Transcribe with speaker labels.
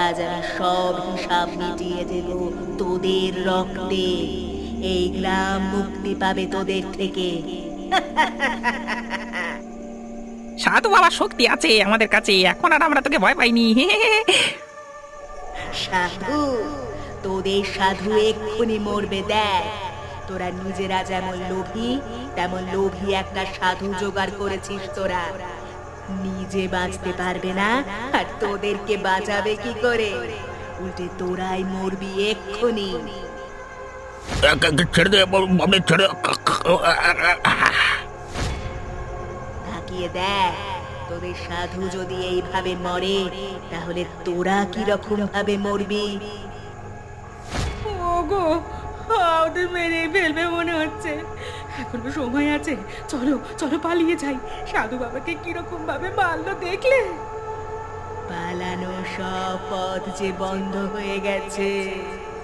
Speaker 1: আজ আমি সব হিসাব মিটিয়ে দেব তোদের রক্তে। এই গ্রাম মুক্তি পাবে তোদের থেকে।
Speaker 2: সাধু বাবার শক্তি আছে আমাদের কাছে, এখন আর আমরা তোকে ভয় পাইনি।
Speaker 1: সাধু, তোদের সাধু এক্ষুনি মরবে দেখ। তোরা নিজেরা যেমন লোভী, তেমন লোভী একটা সাধু জোগাড় করেছিস তোরা। নিজে বাঁচতে পারবে না, আর তোদেরকে বাঁচাবে কি করে? উল্টে তোরাই মরবি এক্ষুনি।
Speaker 3: ছেড়ে দে, আমি ছেড়ে।
Speaker 1: তাকিয়ে দেখ, তোদের সাধু যদি এইভাবে মরে, তাহলে তোরা কিরকম ভাবে মরবি?
Speaker 4: ওগো, ওদের মেরে ফেলবে মনে হচ্ছে। এখনো সময় আছে, চলো চলো পালিয়ে যাই। সাধু বাবাকে কিরকম ভাবে মারলো দেখলে?
Speaker 1: পালানো সব পথ যে বন্ধ হয়ে গেছে।